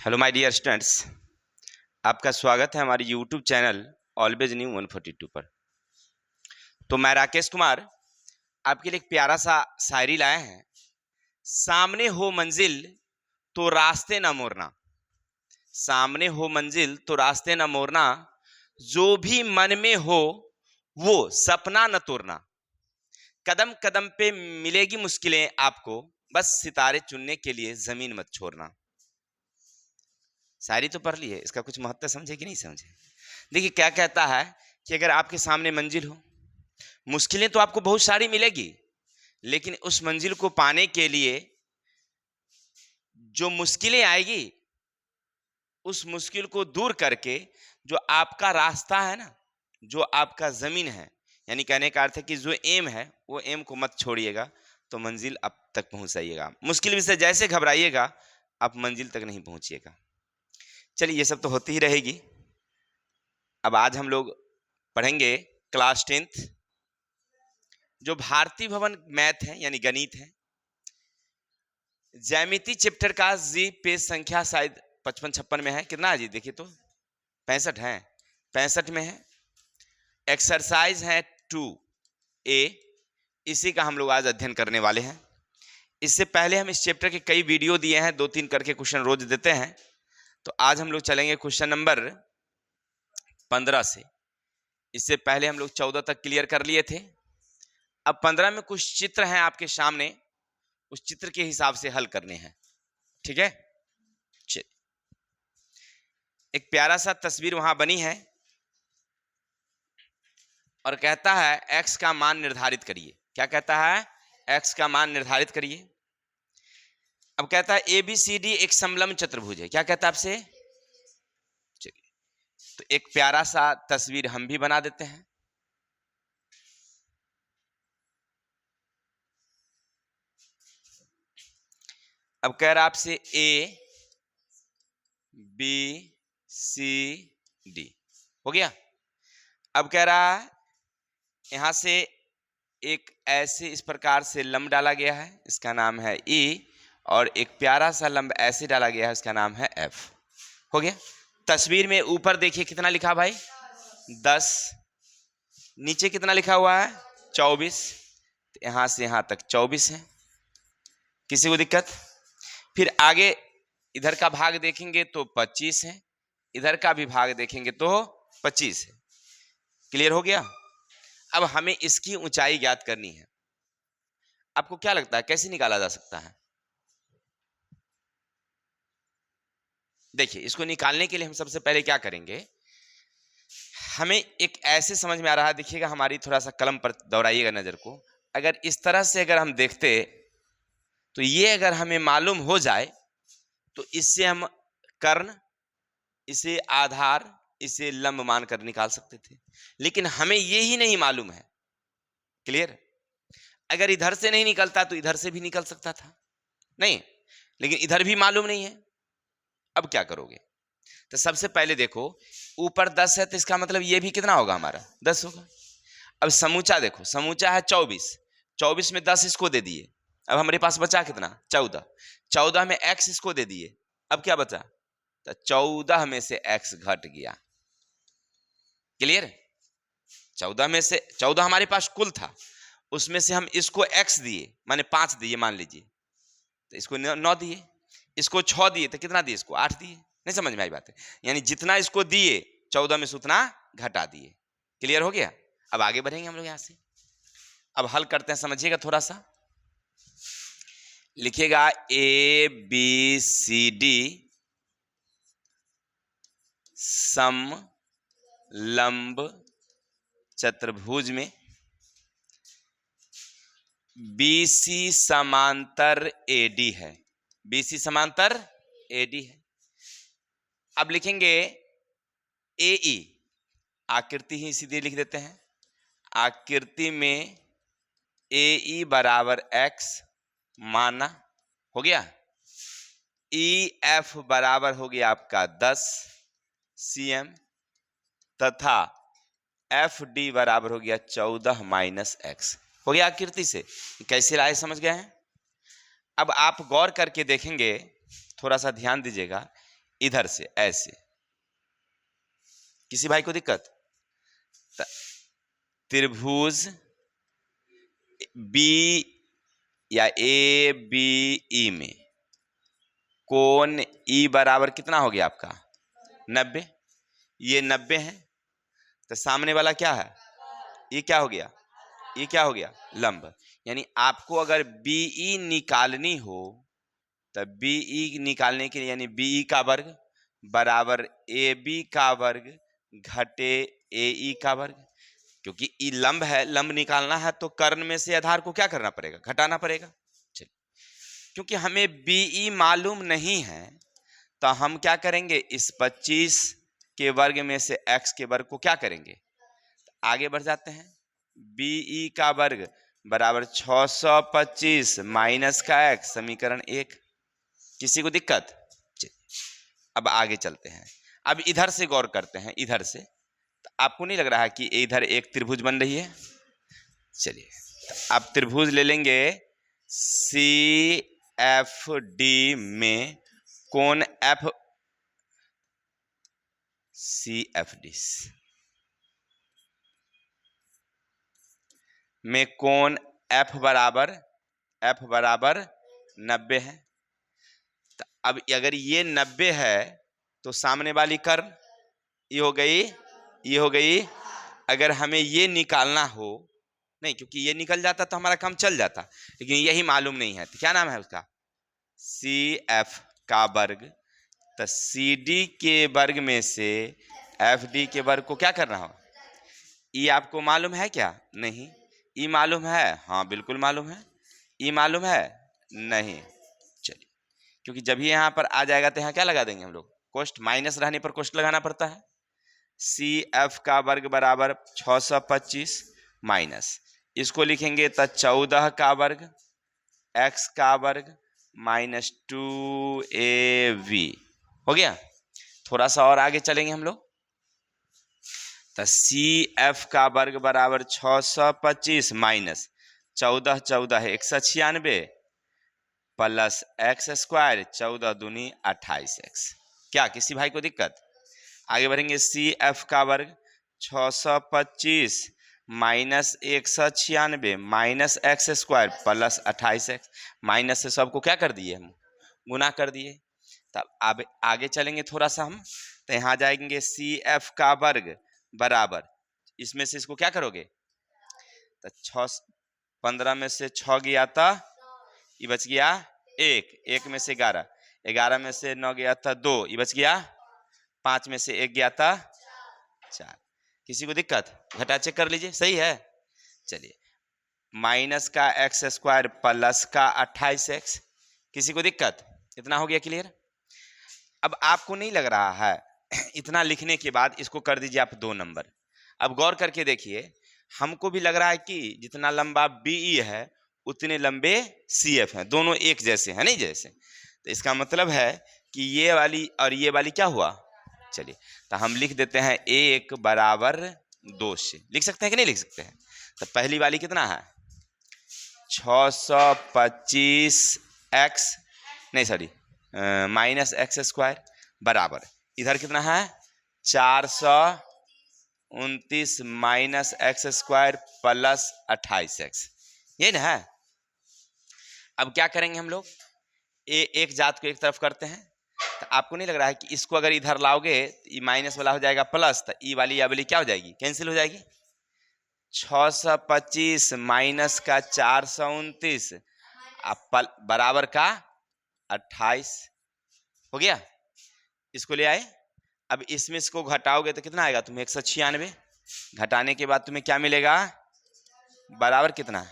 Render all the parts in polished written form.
Hello my dear students, आपका स्वागत है हमारी यूट्यूब चैनल ऑलवेज न्यू 142 पर। तो मैं राकेश कुमार आपके लिए एक प्यारा सा शायरी लाए हैं। सामने हो मंजिल तो रास्ते न मोड़ना, सामने हो मंजिल तो रास्ते न मोड़ना, जो भी मन में हो वो सपना न तोड़ना। कदम कदम पे मिलेगी मुश्किलें आपको, बस सितारे चुनने के लिए जमीन मत छोड़ना। शायरी तो पढ़ ली है, इसका कुछ महत्व समझे कि नहीं समझे? देखिए क्या कहता है कि अगर आपके सामने मंजिल हो, मुश्किलें तो आपको बहुत सारी मिलेगी, लेकिन उस मंजिल को पाने के लिए जो मुश्किलें आएगी, उस मुश्किल को दूर करके जो आपका रास्ता है ना, जो आपका जमीन है, यानी कहने का अर्थ है कि जो एम है वो एम को मत छोड़िएगा, तो मंजिल अब तक पहुंच जाइएगा। मुश्किल से जैसे घबराइएगा आप मंजिल तक नहीं पहुंचिएगा। चलिए ये सब तो होती ही रहेगी। अब आज हम लोग पढ़ेंगे क्लास 10th जो भारतीय भवन मैथ है यानी गणित है, ज्यामिति चैप्टर का जी पेज संख्या शायद 55-56 में है। कितना है जी? देखिए तो 65 है, 65 में है। एक्सरसाइज है 2A, इसी का हम लोग आज अध्ययन करने वाले हैं। इससे पहले हम इस चैप्टर के कई वीडियो दिए हैं, 2-3 करके क्वेश्चन रोज देते हैं। तो आज हम लोग चलेंगे क्वेश्चन नंबर 15 से। इससे पहले हम लोग 14 तक क्लियर कर लिए थे। अब 15 में कुछ चित्र हैं आपके सामने, उस चित्र के हिसाब से हल करने हैं, ठीक है? एक प्यारा सा तस्वीर वहां बनी है और कहता है x का मान निर्धारित करिए। क्या कहता है? x का मान निर्धारित करिए। अब कहता है ABCD एक समलंब चतुर्भुज है। क्या कहता है आपसे? चलिए तो एक प्यारा सा तस्वीर हम भी बना देते हैं। अब कह रहा आपसे ABCD हो गया। अब कह रहा है यहां से एक ऐसे इस प्रकार से लंब डाला गया है, इसका नाम है E, और एक प्यारा सा लंब ऐसे डाला गया है, इसका नाम है F। हो गया। तस्वीर में ऊपर देखिए कितना लिखा भाई? 10। नीचे कितना लिखा हुआ है? 24। तो यहां से यहां तक 24 है। किसी को दिक्कत? फिर आगे इधर का भाग देखेंगे तो 25 है, इधर का भी भाग देखेंगे तो 25 है। क्लियर हो गया? अब हमें इसकी ऊंचाई ज्ञात करनी है। आपको क्या लगता है कैसे निकाला जा सकता है? देखिए इसको निकालने के लिए हम सबसे पहले क्या करेंगे, हमें एक ऐसे समझ में आ रहा है, देखिएगा हमारी थोड़ा सा कलम पर दौड़ाइएगा नजर को। अगर इस तरह से अगर हम देखते तो ये अगर हमें मालूम हो जाए तो इससे हम कर्ण, इसे आधार, इसे लंब मानकर निकाल सकते थे, लेकिन हमें ये ही नहीं मालूम है। क्लियर? अगर इधर से नहीं निकलता तो इधर से भी निकल सकता था, नहीं, लेकिन इधर भी मालूम नहीं है। अब क्या करोगे? तो सबसे पहले देखो ऊपर 10 है तो इसका मतलब ये भी कितना होगा? हमारा 10 होगा। अब समूचा देखो, समूचा है 24, 24 में 10 इसको दे दिए। अब हमारे पास बचा कितना? 14। 14 में x इसको दे दिए। अब क्या बचा? तो 14 में से x घट गया। क्लियर? 14 में से 14 हमारे पास कुल था, उसमें से हम इसको x दिए, माने 5 दिए मान लीजिए, तो इसको 9 दिए, इसको 6 दिए तो कितना दिए? इसको 8 दिए। नहीं समझ में आई बात है? यानी जितना इसको दिए 14 में से उतना घटा दिए। क्लियर हो गया? अब आगे बढ़ेंगे हम लोग यहां से। अब हल करते हैं, समझिएगा थोड़ा सा। लिखिएगा ABCD समलंब चतुर्भुज में BC समांतर AD है। BC समांतर AD है। अब लिखेंगे AE, आकृति ही सीधे लिख देते हैं। आकृति में AE बराबर x माना, हो गया। EF बराबर हो गया आपका 10 cm तथा FD बराबर हो गया 14 माइनस x। हो गया आकृति से। कैसे लाए समझ गए हैं? अब आप गौर करके देखेंगे, थोड़ा सा ध्यान दीजिएगा, इधर से ऐसे, किसी भाई को दिक्कत? त्रिभुज बी या ए बी ई में कोण ई बराबर कितना हो गया आपका? 90। ये 90 है, तो सामने वाला क्या है? ये क्या हो गया? ये क्या हो गया? लंब। यानी आपको अगर बीई निकालनी हो तो बीई निकालने के लिए यानी बीई का वर्ग बराबर ए बी का वर्ग घटे ए ई का वर्ग, क्योंकि ई लंब है, लंब निकालना है तो कर्ण में से आधार को क्या करना पड़ेगा? घटाना पड़ेगा। चलिए, क्योंकि हमें बीई मालूम नहीं है तो हम क्या करेंगे? इस 25 के वर्ग में से x के वर्ग को क्या करेंगे? आगे बढ़ जाते हैं। बीई का वर्ग बराबर 625 माइनस का x, समीकरण 1। किसी को दिक्कत? अब आगे चलते हैं। अब इधर से गौर करते हैं, इधर से तो आपको नहीं लग रहा है कि इधर एक त्रिभुज बन रही है? चलिए, अब त्रिभुज ले लेंगे सी एफ डी में कोण एफ, सी एफ डी में कोण एफ बराबर 90 है। तो अब अगर ये 90 है तो सामने वाली कर्ण ये हो गई, ये हो गई। अगर हमें ये निकालना हो, नहीं क्योंकि ये निकल जाता तो हमारा काम चल जाता, लेकिन यही मालूम नहीं है तो क्या नाम है उसका? सी एफ का वर्ग। तो सी डी के वर्ग में से एफ डी के वर्ग को क्या करना हो? ई आपको मालूम है क्या? नहीं। ई मालूम है? हाँ बिल्कुल मालूम है। ई मालूम है? नहीं। चलिए, क्योंकि जब ही यहाँ पर आ जाएगा तो यहाँ क्या लगा देंगे हम लोग? कोष्ठ। माइनस रहने पर कोष्ठ लगाना पड़ता है। सी एफ का वर्ग बराबर 625 माइनस, इसको लिखेंगे तो 14 का वर्ग x का वर्ग माइनस 2ab हो गया। थोड़ा सा और आगे चलेंगे हम लोग, तो सी एफ का वर्ग बराबर 625 माइनस 14 14 196 प्लस एक्स स्क्वायर 14 दूनी 28x। क्या किसी भाई को दिक्कत? आगे बढ़ेंगे। सी एफ का वर्ग 625 minus 196 minus x square plus 28x। Minus से सबको क्या कर दिए हम? गुना कर दिए। तब अब आगे चलेंगे थोड़ा सा हम, तो यहाँ जाएंगे सी एफ का वर्ग बराबर, इसमें से इसको क्या करोगे? तो 15 में से 6 गया था, ये बच गया 1 में से 11 में से 9 गया था 2, ये बच गया 5 में से 1 गया था 4। किसी को दिक्कत? घटा चेक कर लीजिए, सही है। चलिए, माइनस का एक्स स्क्वायर प्लस का 28x। किसी को दिक्कत? इतना हो गया क्लियर? अब आपको नहीं लग रहा है इतना लिखने के बाद इसको कर दीजिए आप 2 नंबर। अब गौर करके देखिए, हमको भी लग रहा है कि जितना लंबा बीई है उतने लंबे सी एफ हैं, दोनों एक जैसे हैं, नहीं जैसे। तो इसका मतलब है कि ये वाली और ये वाली क्या हुआ? चलिए, तो हम लिख देते हैं 1 बराबर 2 से। लिख सकते हैं कि नहीं लिख सकते हैं? तो पहली वाली कितना है? 625 x, नहीं सॉरी माइनस एक्स स्क्वायर बराबर, इधर कितना है? 429 minus x square plus 28x, ये ना है। अब क्या करेंगे हम लोग? एक जात को एक तरफ करते हैं, तो आपको नहीं लग रहा है कि इसको अगर इधर लाओगे तो ये माइनस वाला हो जाएगा प्लस, तो ई वाली या वाली क्या हो जाएगी? कैंसिल हो जाएगी। 625 माइनस का 429 बराबर का 28 हो गया। इसको ले आए। अब इसमें इसको घटाओगे तो कितना आएगा तुम्हें? 196। घटाने के बाद तुम्हें क्या मिलेगा? बराबर कितना?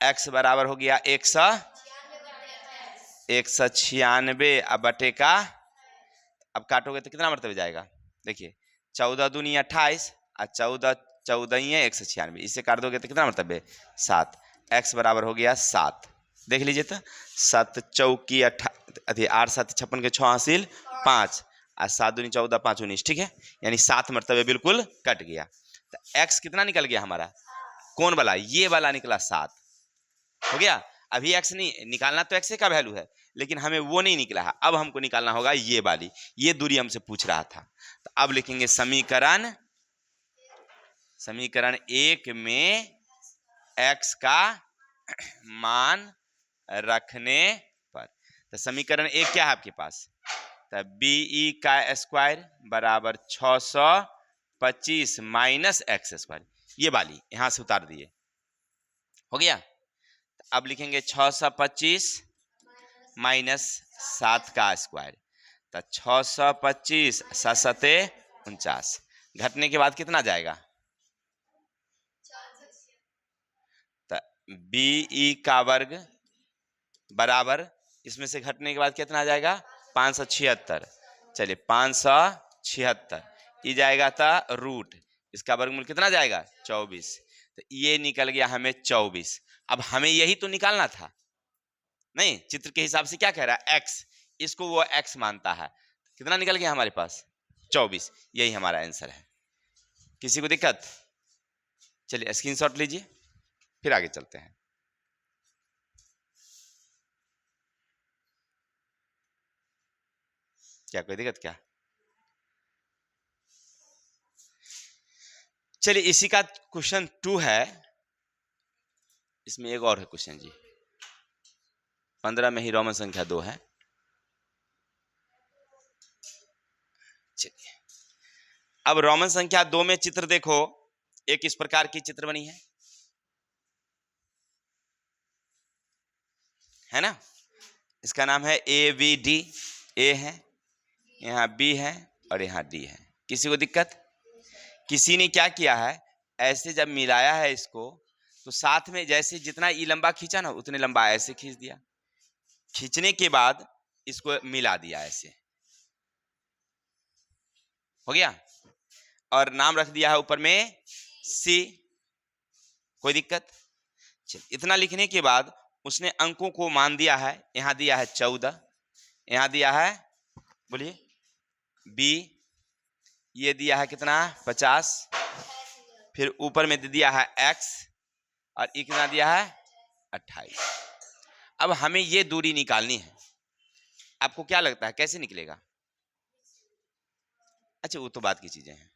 x बराबर हो गया 196 अब बटे का, अब काटोगे तो कितना मरतबे जाएगा? देखिए, 14 दूनी 28 और 14 14 196, इससे काट दोगे तो कितना मरतबे? 7। x बराबर हो गया 7। देख लीजिए तो 7 चौकी 8 7 56 के 6 हासिल 5 और 7 दूनी 14 5 19, ठीक है। यानी 7 मरतबे बिल्कुल कट गया। तो x कितना निकल गया हमारा? कौन वाला? ये वाला निकला 7 हो गया। अभी x नहीं निकालना, तो x का वैल्यू है, लेकिन हमें वो नहीं निकला है। अब हमको निकालना होगा ये वाली, ये दूरी हमसे पूछ रहा था। तो अब लिखेंगे समीकरण 1 में x का मान रखने पर। तो समीकरण 1 क्या है आपके पास? तो BE का स्क्वायर बराबर 625 माइनस एक्स स्क्वायर, ये वाली यहां से उतार दिए, हो गया। अब लिखेंगे 625 माइनस 7 का स्क्वायर, तो 625 सते 49, घटने के बाद कितना जाएगा? तो BE का वर्ग बराबर, इसमें से घटने के बाद कितना आ जाएगा? 576। चलिए 576 ये जाएगा था रूट, इसका वर्गमूल कितना जाएगा? 24। तो ये निकल गया हमें 24। अब हमें यही तो निकालना था, नहीं चित्र के हिसाब से क्या कह रहा है? x, इसको वो x मानता है। कितना निकल गया हमारे पास? 24। यही हमारा आंसर है। किसी को दिक्कत? चलिए स्क्रीनशॉट लीजिए, फिर आगे चलते हैं। क्या कोई दिक्कत क्या? चलिए इसी का क्वेश्चन 2 है, इसमें एक और है क्वेश्चन जी। 15 में ही रोमन संख्या 2 है। चलिए अब रोमन संख्या 2 में चित्र देखो, एक इस प्रकार की चित्र बनी है ना? इसका नाम है ABD। A है, यहाँ B है और यहाँ D है। किसी को दिक्कत? किसी ने क्या किया है, ऐसे जब मिलाया है इसको, तो साथ में जैसे जितना ई लंबा खींचा ना, उतने लंबा ऐसे खींच दिया, खींचने के बाद इसको मिला दिया, ऐसे हो गया, और नाम रख दिया है ऊपर में C। कोई दिक्कत? चल, इतना लिखने के बाद उसने अंकों को मान दिया है, यहां दिया है 14, यहां दिया है, बोलिए B, ये दिया है कितना? 50, फिर ऊपर में दे दिया है x, और ये कितना दिया है? 28। अब हमें ये दूरी निकालनी है। आपको क्या लगता है कैसे निकलेगा? अच्छा वो तो बाद की चीजें हैं,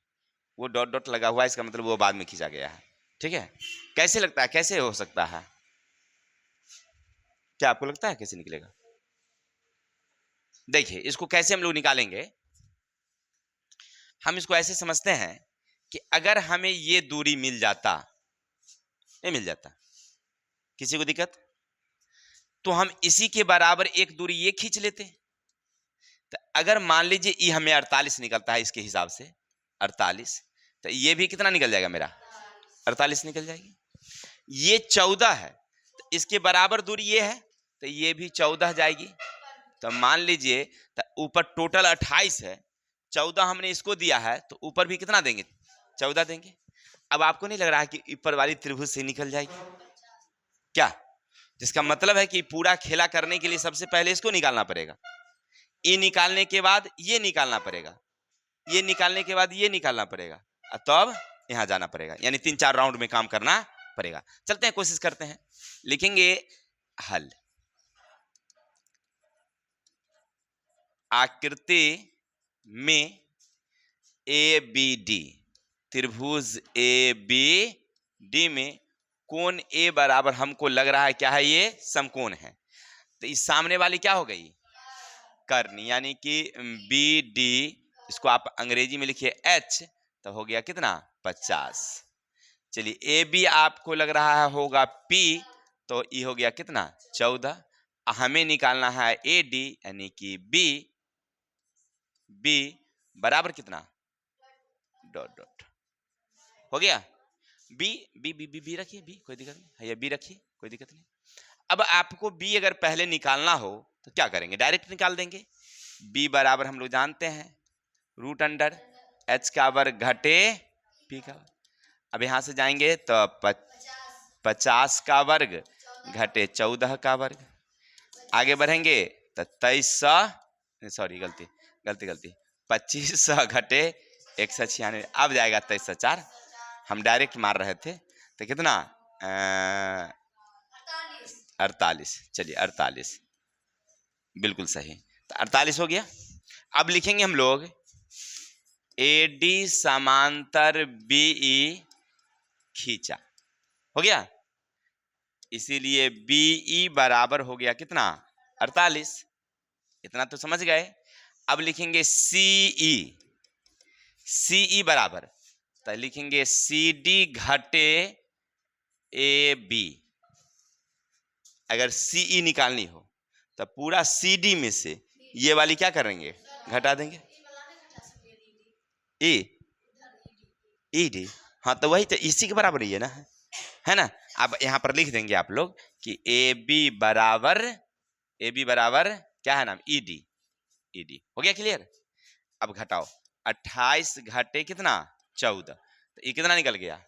वो डॉट डॉट लगा हुआ है, इसका मतलब वो बाद में खींचा गया है, ठीक है। कैसे लगता है, कैसे हो सकता है? क्या आपको लगता है कैसे निकलेगा? देखिए इसको कैसे हम लोग निकालेंगे, हम इसको ऐसे समझते हैं कि अगर हमें ये दूरी मिल जाता, नहीं मिल जाता, किसी को दिक्कत? तो हम इसी के बराबर एक दूरी ये खींच लेते। तो अगर मान लीजिए ये हमें 48 निकलता है इसके हिसाब से, 48, तो ये भी कितना निकल जाएगा मेरा? 48 निकल जाएगी। ये 14 है, तो इसके बराबर दूरी ये है, तो ये भी 14 जाएगी। तो मान लीजिए तो ऊपर टोटल 28 है, 14 हमने इसको दिया है, तो ऊपर भी कितना देंगे? 14 देंगे। अब आपको नहीं लग रहा है कि ऊपर वाली त्रिभुज से निकल जाएगी क्या? जिसका मतलब है कि पूरा खेला करने के लिए सबसे पहले इसको निकालना पड़ेगा, ये निकालने के बाद ये निकालना पड़ेगा, ये निकालने के बाद ये निकालना पड़ेगा, तब यहां जाना पड़ेगा, यानी 3-4 राउंड में काम करना पड़ेगा। चलते हैं, कोशिश करते हैं, लिखेंगे हल। आकृति में ABD, त्रिभुज ABD में कोण A बराबर हमको लग रहा है क्या है? ये समकोण है। तो इस सामने वाली क्या हो गई? कर्ण, यानी कि BD, इसको आप अंग्रेजी में लिखिए H, तो हो गया कितना? 50। चलिए AB आपको लग रहा है होगा P, तो ये हो गया कितना? 14। हमें निकालना है AD, यानी कि B बराबर कितना? डॉट डॉट, हो गया। B रखिए, B कोई दिक्कत नहीं है, B रखिए कोई दिक्कत नहीं। अब आपको B अगर पहले निकालना हो तो क्या करेंगे? डायरेक्ट निकाल देंगे। B बराबर हम लोग जानते हैं रूट अंडर H का वर्ग घटे P का वर्ग। अब यहां से जाएंगे तो 50 का वर्ग घटे 14 का वर्ग। आगे बढ़ेंगे तो 2300, सॉरी गलती 2500 घटे 196, अब जाएगा 2304। हम डायरेक्ट मार रहे थे, तो कितना? 48, चलिए 48 बिल्कुल सही। तो 48 हो गया। अब लिखेंगे हम लोग AD समांतर BE खींचा, हो गया। इसीलिए BE बराबर हो गया कितना, 48। इतना तो समझ गए। अब लिखेंगे CE बराबर, तो लिखेंगे CD घटे AB। अगर CE निकालनी हो तो पूरा CD में से ये वाली क्या करेंगे, घटा देंगे। ED, हाँ तो वही तो इसी के बराबर ही है ना। अब यहाँ पर लिख देंगे आप लोग कि AB बराबर क्या है नाम, ED हो गया क्लियर। अब घटाओ, 28 घटे कितना, 14, तो ये कितना निकल गया।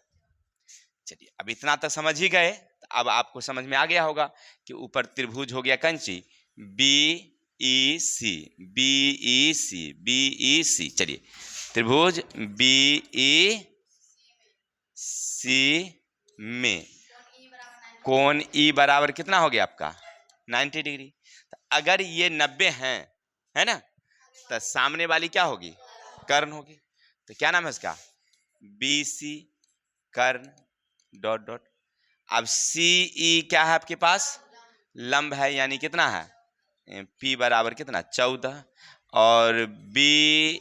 चलिए अब इतना तक समझ ही गए, तो अब आपको समझ में आ गया होगा कि ऊपर त्रिभुज हो गया कंची BEC। चलिए त्रिभुज BEC में कोण E बराबर कितना हो गया आपका, 90 डिग्री। तो अगर ये 90 है ना, तो सामने वाली क्या होगी, कर्ण होगी। तो क्या नाम है इसका, BC कर्ण डॉट डॉट। अब CE क्या है आपके पास, लंब है, यानी कितना है, P बराबर कितना 14, और BE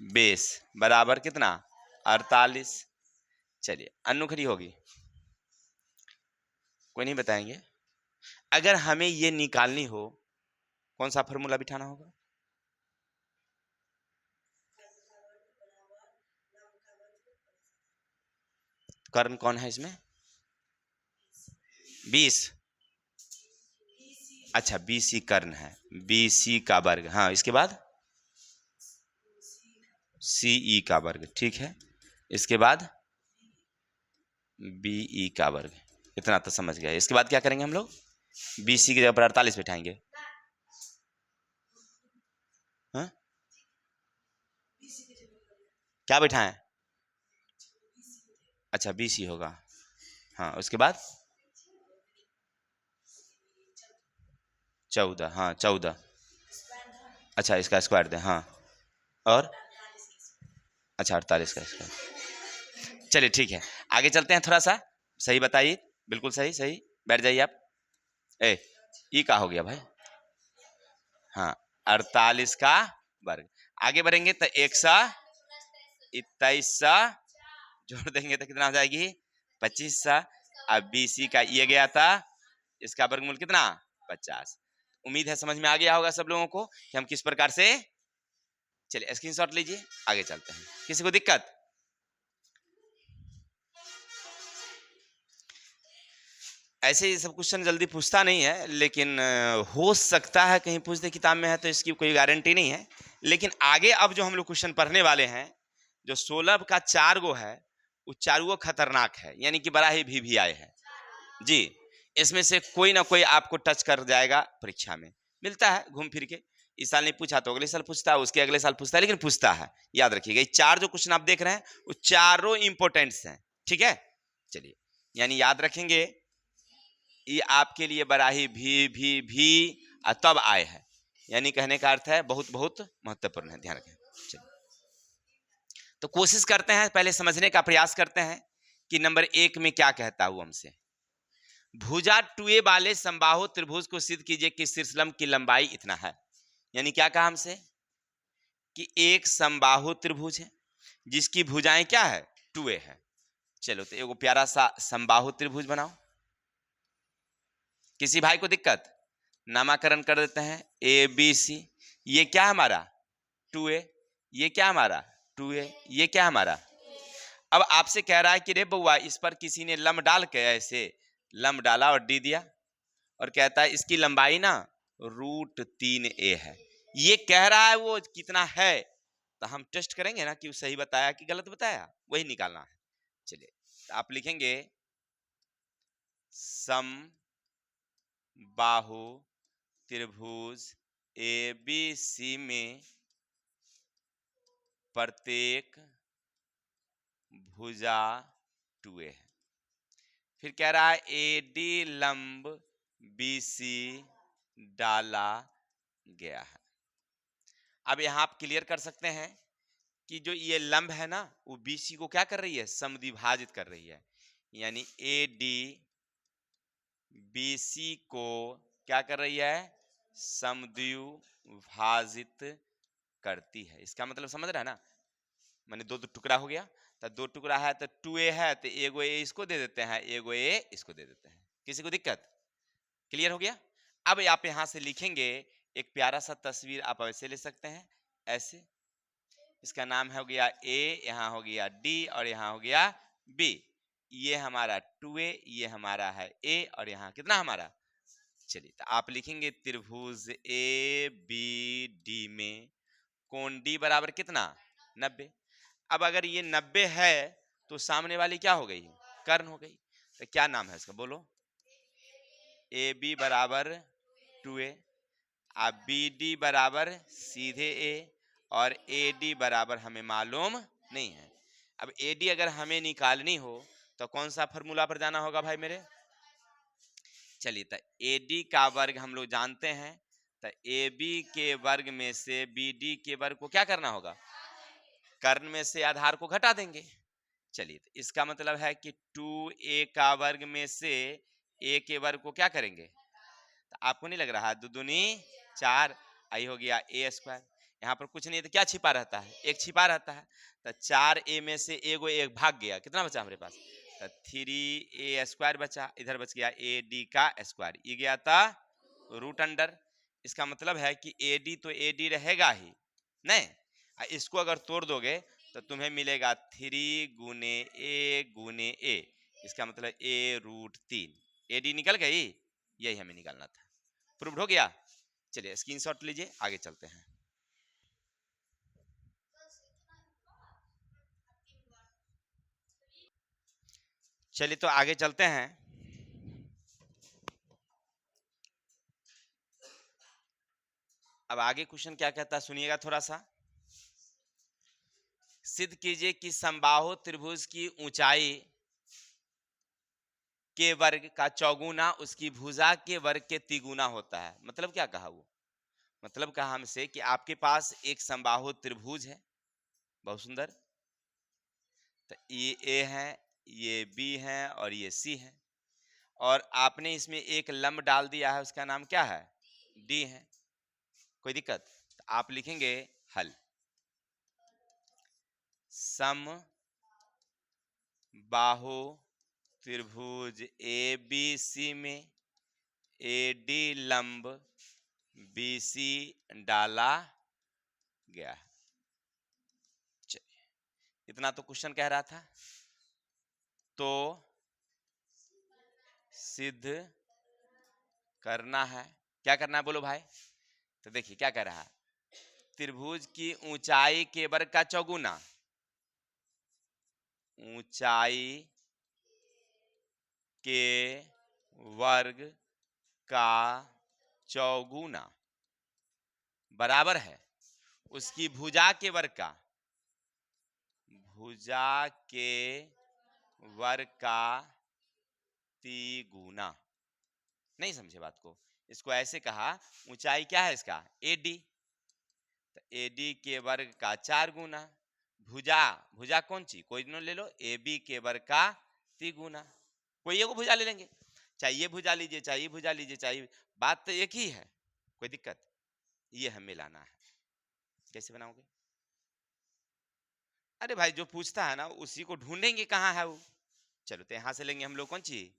बेस बराबर कितना 48। चलिए अन्नु खड़ी होगी, कोई नहीं बताएंगे। अगर हमें ये निकालनी हो, कौन सा फॉर्मूला बिठाना होगा, कर्ण कौन है इसमें, 20, अच्छा BC कर्ण है, BC का वर्ग, हाँ इसके बाद CE का वर्ग, ठीक है, इसके बाद BE का वर्ग। इतना तो समझ गए। इसके बाद क्या करेंगे हम लोग, BC की जगह पर 48 बिठाएंगे, हाँ क्या बिठाएं, अच्छा BC होगा, हाँ उसके बाद 14, हाँ 14, अच्छा इसका स्क्वायर दें, हाँ और अच्छा 48 का स्क्वायर। चलिए ठीक है, आगे चलते हैं, थोड़ा सा सही बताइए, बिल्कुल सही सही, बैठ जाइए आप। ई का हो गया भाई, हाँ 48 का वर्ग। आगे बढ़ेंगे तो 123 जोड़ देंगे तो कितना हो जाएगी, 25। अब BC का ये गया था, इसका वर्गमूल कितना 50। उम्मीद है समझ में आ गया होगा सब लोगों को कि हम किस प्रकार से। चलिए स्क्रीनशॉट लीजिए, आगे चलते हैं। किसी को दिक्कत, ऐसे ही सब क्वेश्चन जल्दी पूछता नहीं है, लेकिन हो सकता है कहीं पूछ दे किताब में है, तो इसकी कोई गारंटी नहीं है। लेकिन आगे अब जो हम लोग क्वेश्चन पढ़ने वाले हैं, जो 16 का 4 गो है, वो चारों खतरनाक है, यानी कि बड़ा ही VVI है जी। इसमें से कोई ना कोई आपको टच कर जाएगा, परीक्षा में मिलता है घूम फिर के। इस साल नहीं पूछा तो अगले साल पूछता है, उसके अगले साल पूछता है, लेकिन पूछता है। याद रखिएगा, ये 4 जो क्वेश्चन आप देख रहे हैं वो चारों इंपोर्टेंट्स हैं, ठीक है। चलिए यानी याद रखेंगे, ये आपके लिए बड़ा ही भी तब आए है, यानी कहने का अर्थ है बहुत बहुत महत्वपूर्ण है, ध्यान रखें। तो कोशिश करते हैं, पहले समझने का प्रयास करते हैं कि नंबर 1 में क्या कहता है वो हमसे। भुजा 2A वाले समबाहु त्रिभुज को सिद्ध कीजिए कि शीर्षलंब की लंबाई इतना है। यानी क्या कहा हमसे कि एक समबाहु त्रिभुज है जिसकी भुजाएं क्या है, 2A है। चलो तो एगो प्यारा सा समबाहु त्रिभुज बनाओ। किसी भाई को दिक्कत, नामकरण कर देते हैं ABC। ये क्या हमारा 2A, ये क्या हमारा 2A, ये क्या हमारा। अब आपसे कह रहा है कि रे बउआ, इस पर किसी ने लंब डाल के ऐसे लंब डाला और D दिया, और कहता है इसकी लंबाई ना √3A है। ये कह रहा है वो कितना है, तो हम टेस्ट करेंगे ना कि वो सही बताया कि गलत बताया, वही निकालना है। चलिए तो आप लिखेंगे सम बाहु त्रिभुज ABC में प्रत्येक भुजा 2A है। फिर कह रहा है AD लंब BC डाला गया है। अब यहां आप क्लियर कर सकते हैं कि जो ये लंब है ना वो BC को क्या कर रही है, समद्विभाजित कर रही है। यानी AD BC को क्या कर रही है, समद्विभाजित करती है। इसका मतलब समझ रहा है ना, माने दो टुकड़ा हो गया, तो दो टुकड़ा है तो 2A है, तो एगो A इसको दे देते हैं, एगो A इसको दे देते हैं। किसी को दिक्कत? क्लियर हो गया। अब आप यहां से लिखेंगे एक प्यारा सा तस्वीर, आप ऐसे ले सकते हैं, ऐसे। इसका नाम हो गया A, यहाँ हो गया D और यहाँ हो गया B। ये हमारा 2A, ये हमारा है A और यहाँ कितना हमारा। चलिए तो आप लिखेंगे त्रिभुज ABD में कोण D बराबर कितना, 90। अब अगर ये 90 है तो सामने वाली क्या हो गई, कर्ण हो गई। तो क्या नाम है इसका, बोलो। AB बराबर 2A, अब BD बराबर सीधे A और AD बराबर हमें मालूम नहीं है। अब AD अगर हमें निकालनी हो तो कौन सा फॉर्मूला पर जाना होगा भाई मेरे। चलिए तो AD का वर्ग हम लोग जानते हैं, तो AB के वर्ग में से BD के वर्ग को क्या करना होगा, कर्ण में से आधार को घटा देंगे। चलिए तो इसका मतलब है कि 2A का वर्ग में से A के वर्ग को क्या करेंगे, तो आपको नहीं लग रहा, दो दूनी 4, आई हो गया A स्क्वायर। यहाँ पर कुछ नहीं तो क्या छिपा रहता है, एक छिपा रहता है। तो 4A में से एगो एक भाग गया, कितना बचा हमारे पास, तो 3A स्क्वायर बचा। इधर बच गया AD का स्क्वायर, ये गया था रूट अंडर। इसका मतलब है कि AD तो AD रहेगा ही नहीं, इसको अगर तोड़ दोगे तो तुम्हें मिलेगा 3 गुने A गुने A। इसका मतलब A√3, AD निकल गई, यही हमें निकालना था। प्रूव्ड हो गया। चलिए स्क्रीनशॉट लीजिए, आगे चलते हैं। चलिए तो आगे चलते हैं। अब आगे क्वेश्चन क्या कहता है सुनिएगा थोड़ा सा। सिद्ध कीजिए कि समबाहु त्रिभुज की ऊंचाई के वर्ग का चौगुना उसकी भुजा के वर्ग के तिगुना होता है। मतलब क्या कहा वो, मतलब कहा हमसे कि आपके पास एक समबाहु त्रिभुज है, बहुत सुंदर। तो ये A है, ये B है और ये C है, और आपने इसमें एक लंब डाल दिया है, उसका नाम क्या है, D है। कोई दिक्कत? तो आप लिखेंगे हल। सम बाहु त्रिभुज ABC में AD लंब BC डाला गया है। चलिए इतना तो क्वेश्चन कह रहा था, तो सिद्ध करना है। क्या करना है बोलो भाई। तो देखिए क्या कह रहा है, त्रिभुज की ऊंचाई के वर्ग का चौगुना, ऊंचाई के वर्ग का चौगुना बराबर है उसकी भुजा के वर्ग का, भुजा के वर्ग का तिगुना। नहीं समझे बात को, इसको ऐसे कहा, ऊंचाई क्या है इसका AD, तो AD के वर्ग का 4 गुना, भुजा, भुजा कौन सी कोई न ले लो, AB के वर्ग का तिगुना। कोई एक भुजा ले लेंगे, चाहे ये भुजा लीजिए चाहे ये भुजा लीजिए, चाहे, बात तो एक ही है। कोई दिक्कत? ये हमें लाना है। कैसे बनाओगे? अरे भाई जो पूछता है ना उसी को ढूंढेंगे कहाँ है वो। चलो तो यहां से लेंगे हम लोग कौन सी,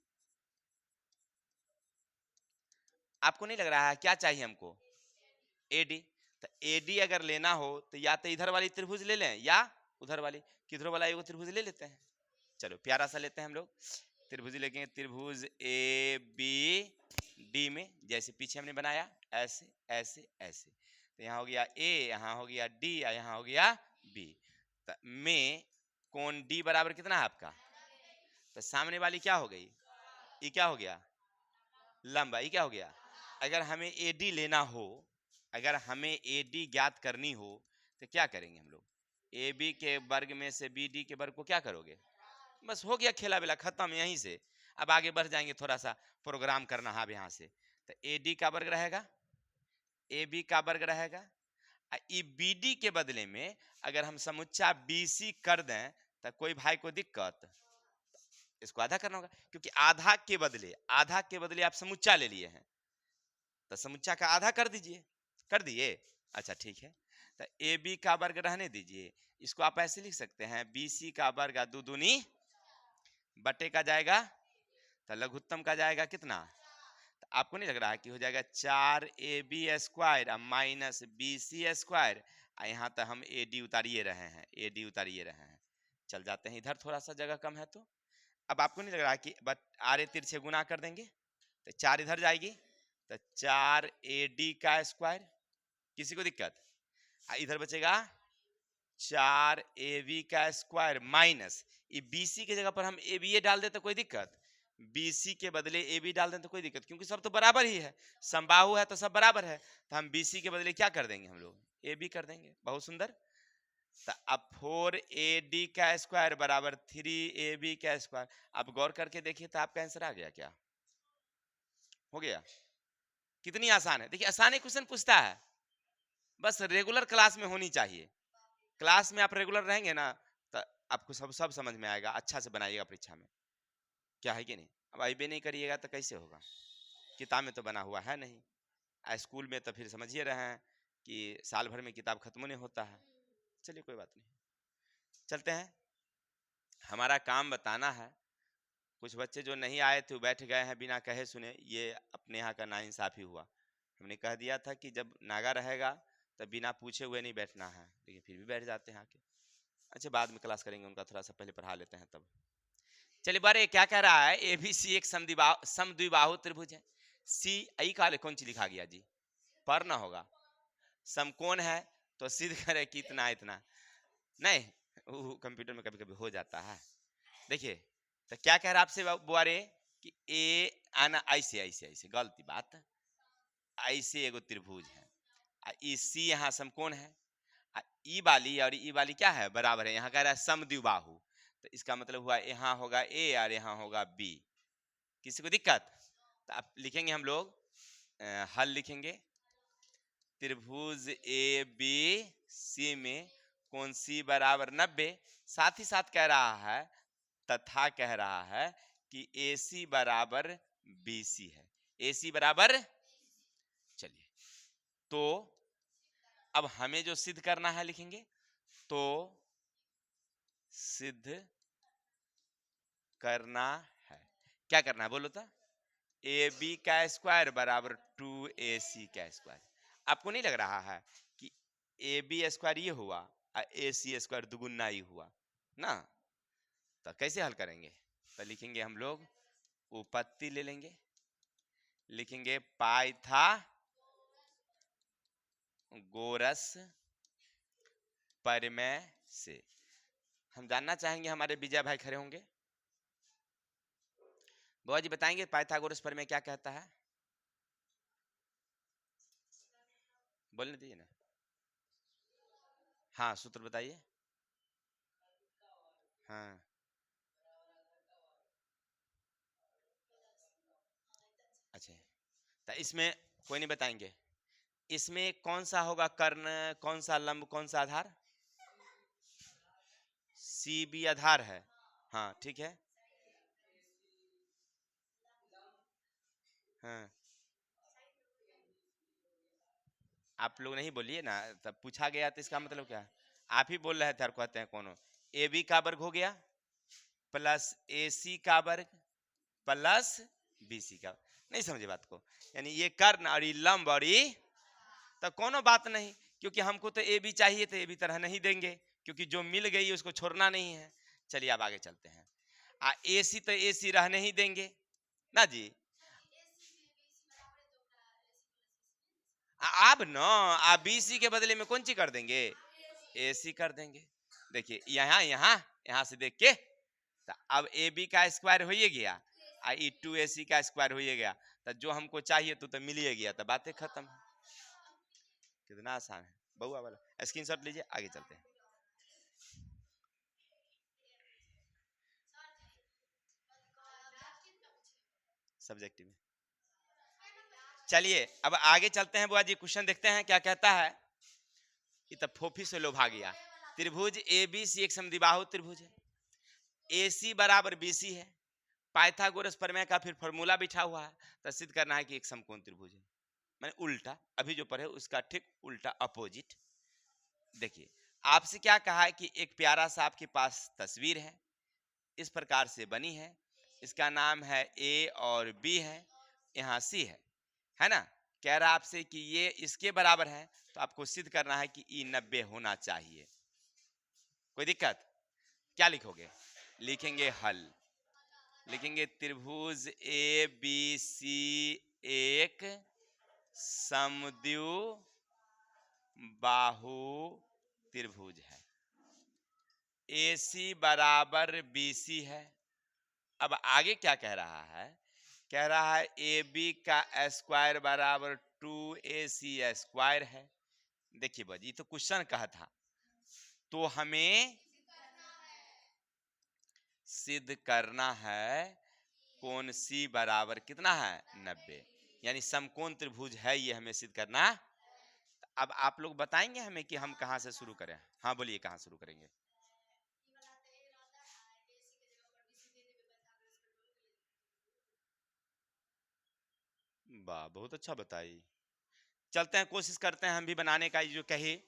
आपको नहीं लग रहा है क्या चाहिए हमको, AD। तो AD अगर लेना हो तो या तो इधर वाली त्रिभुज ले लें या उधर वाली, किधर वाला एगो त्रिभुज ले लेते हैं। चलो प्यारा सा लेते हैं हम लोग त्रिभुज, लेंगे त्रिभुज ABD में, जैसे पीछे हमने बनाया ऐसे ऐसे ऐसे। तो यहाँ हो गया A, यहाँ हो गया D, यहाँ हो गया B। तो में कोण D बराबर कितना है आपका, तो सामने वाली क्या हो गई, ये क्या हो गया, लंबा, ये क्या हो गया। अगर हमें AD लेना हो, अगर हमें AD ज्ञात करनी हो तो क्या करेंगे हम लोग, AB के वर्ग में से BD के वर्ग को क्या करोगे, बस हो गया खेला बेला खत्म यहीं से। अब आगे बढ़ जाएंगे, थोड़ा सा प्रोग्राम करना है अब यहाँ से। तो ए डी का वर्ग रहेगा, ए बी का वर्ग रहेगा, ई बी डी के बदले में अगर हम समुच्चा बी सी कर दें तो कोई भाई को दिक्कत, इसको आधा करना होगा, क्योंकि आधा के बदले आप समुच्चा ले लिए हैं, तो समुच्चा का आधा कर दीजिए, कर दिए, अच्छा ठीक है। तो ए बी का वर्ग रहने दीजिए, इसको आप ऐसे लिख सकते हैं, बी सी का वर्ग दो दूनी बटे का जाएगा, तो लघुत्तम का जाएगा कितना, तो आपको नहीं लग रहा है कि हो जाएगा 4ab² माइनस bc², यहाँ तक हम ए डी उतारिए रहे हैं, ए डी उतारिए रहे हैं, चल जाते हैं इधर, थोड़ा सा जगह कम है तो। अब आपको नहीं लग रहा कि बट आरे तिरछे गुना कर देंगे तो 4 इधर जाएगी, तो 4ad², किसी को दिक्कत, इधर बचेगा 4ab² माइनस ये bc की जगह पर हम ab डाल दें तो कोई दिक्कत, BC के बदले AB डाल दें तो कोई दिक्कत, क्योंकि सब तो बराबर ही है, समबाहु है तो सब बराबर है, तो हम BC के बदले क्या कर देंगे, हम लोग AB कर देंगे, बहुत सुंदर। तो अब 4AD² बराबर 3AB², अब गौर करके देखिए तो आपका आंसर आ गया क्या, हो गया, कितनी आसान है। देखिए आसान क्वेश्चन पूछता है, बस रेगुलर क्लास में होनी चाहिए, क्लास में आप रेगुलर रहेंगे ना तो आपको सब समझ में आएगा, अच्छा से बनाइएगा परीक्षा में, क्या है कि नहीं। अब आईबे नहीं करिएगा तो कैसे होगा, किताब में तो बना हुआ है नहीं, स्कूल में तो फिर समझिए रहे हैं कि साल भर में किताब खत्म नहीं होता है। चलिए कोई बात नहीं, चलते हैं, हमारा काम बताना है। कुछ बच्चे जो नहीं आए थे वो बैठ गए हैं बिना कहे सुने, ये अपने यहाँ का नाइंसाफी हुआ। हमने कह दिया था कि जब नागा रहेगा तब बिना पूछे हुए नहीं बैठना है, लेकिन फिर भी बैठ जाते हैं आके। अच्छा बाद में क्लास करेंगे उनका, थोड़ा सा पहले पढ़ा लेते हैं तब। चलिए बारे क्या कह रहा है, ए बी सी एक समद्विबाहु त्रिभुज है। सी आई काले कौन सी लिखा गया जी, पर ना होगा, समकोण है तो सिद्ध करे कि इतना इतना नहीं, वो कंप्यूटर में कभी कभी हो जाता है। देखिए तो क्या कह रहा आपसे बुआरे कि ए आना ऐसे ऐसे ऐसे, गलती बात, ऐसे एगो त्रिभुज है, ई सी यहाँ समकोण है, ई वाली और ई वाली क्या है, बराबर है, यहाँ कह रहा है समद्विबाहु, तो इसका मतलब हुआ यहाँ होगा ए और यहाँ होगा बी, किसी को दिक्कत, तो आप लिखेंगे हम लोग हल लिखेंगे, त्रिभुज ए बी सी में कोण सी बराबर 90, साथ ही साथ कह रहा है तथा कह रहा है कि ए सी बराबर बी सी है, ए सी बराबर। चलिए तो अब हमें जो सिद्ध करना है लिखेंगे, तो सिद्ध करना है, क्या करना है बोलो तो, ए बी का स्क्वायर बराबर 2ac²। आपको नहीं लग रहा है कि ए बी स्क्वायर ये हुआ और ए सी स्क्वायर दुगुना ही हुआ ना, तो कैसे हल करेंगे, तो लिखेंगे हम लोग उपपत्ति ले लेंगे, लिखेंगे पाइथागोरस परिमेय से। हम जानना चाहेंगे, हमारे विजय भाई खड़े होंगे, बुआ जी बताएंगे पाइथागोरस परिमेय क्या कहता है, बोलने दीजिए ना, हाँ सूत्र बताइए। हाँ अच्छा, तो इसमें कोई नहीं बताएंगे, इसमें कौन सा होगा कर्ण, कौन सा लंब, कौन सा आधार, सी बी आधार है, हाँ ठीक है, हाँ आप लोग नहीं बोलिए ना, तब पूछा गया तो इसका मतलब क्या, आप ही बोल रहे थे और कहते हैं कोनो, ए बी का वर्ग हो गया प्लस ए सी का वर्ग प्लस बी सी का, नहीं समझे बात को, यानी ये कर्ण और ये लंब और ये, तो कोनो बात नहीं, क्योंकि हमको तो ए बी चाहिए तो ए बी तरह नहीं देंगे, क्योंकि जो मिल गई उसको छोड़ना नहीं है। चलिए अब आगे चलते हैं, ए सी तो ए सी रहने ही देंगे ना जी, अब न आप बी सी के बदले में कौन सी कर देंगे, ए सी कर देंगे। देखिए यहाँ यहाँ यहाँ से देख के, तो अब ए बी का स्क्वायर हो गया और ई 2ac का स्क्वायर हो गया, तो जो हमको चाहिए तो मिल ही गया, तो बातें खत्म। कितना आसान है, बउआ वाला स्क्रीनशॉट लीजिए, आगे चलते हैं। सब्जेक्टिव में। चलिए अब आगे चलते हैं बुआ जी, क्वेश्चन देखते हैं क्या कहता है। ये तब फोफी से लोभा गया। त्रिभुज ए बी सी एक समद्विबाहु त्रिभुज है, ए सी बराबर बी सी है। पाइथागोरस प्रमेय का फिर फॉर्मूला बिठा हुआ है, तो सिद्ध करना है कि एक समकोण त्रिभुज है। मैंने उल्टा अभी जो पढ़े उसका ठीक उल्टा अपोजिट। देखिए आपसे क्या कहा है कि एक प्यारा सा आपके पास तस्वीर है, इस प्रकार से बनी है, इसका नाम है ए और बी है, यहाँ सी है ना। कह रहा आपसे कि ये इसके बराबर है, तो आपको सिद्ध करना है कि ई 90 होना चाहिए। कोई दिक्कत? क्या लिखोगे? लिखेंगे हल, लिखेंगे त्रिभुज ए बी सी एक समद्विबाहु त्रिभुज है, ए सी बराबर बी सी है। अब आगे क्या कह रहा है? कह रहा है ए बी का स्क्वायर बराबर 2ac स्क्वायर है। देखिए बाजी तो क्वेश्चन कहा था, तो हमें सिद्ध करना है कोण सी बराबर कितना है 90, यानी समकोण त्रिभुज है, ये हमें सिद्ध करना। अब आप लोग बताएंगे हमें कि हम कहां से शुरू करें। हाँ बोलिए कहां शुरू करेंगे? वाह बहुत अच्छा बताई। चलते हैं कोशिश करते हैं हम भी बनाने का। जो कहे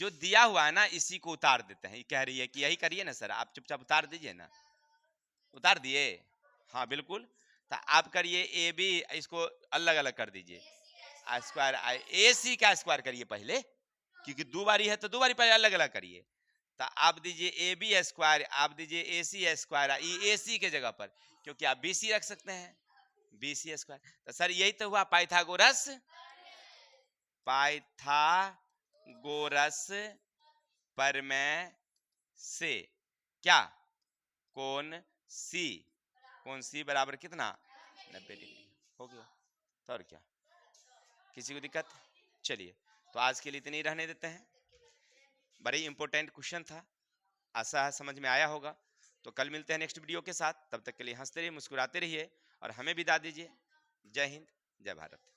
जो दिया हुआ है ना इसी को उतार देते हैं। ये कह रही है कि यही करिए ना सर, आप चुपचाप उतार दीजिए ना। उतार दिए? हाँ बिल्कुल। तो आप करिए ए बी, इसको अलग अलग कर दीजिए। स्क्वायर ए सी का स्क्वायर करिए पहले, क्योंकि दो बारी है तो दो बारी पहले अलग अलग करिए। तो आप दीजिए ए बी स्क्वायर, आप दीजिए ए सी स्क्वायर, ए सी के जगह पर क्योंकि आप बी सी रख सकते हैं, बी सी स्क्वायर। तो सर यही तो हुआ पाइथागोरस, पाइथागोरस प्रमेय से क्या कोण सी, कोण सी बराबर कितना 90 डिग्री हो गया। तो और क्या, किसी को दिक्कत? चलिए तो आज के लिए इतनी रहने देते हैं। बड़ी इंपॉर्टेंट क्वेश्चन था, आशा है समझ में आया होगा। तो कल मिलते हैं नेक्स्ट वीडियो के साथ, तब तक के लिए हंसते रहिए मुस्कुराते रहिए और हमें विदा दीजिए। जय हिंद जय भारत।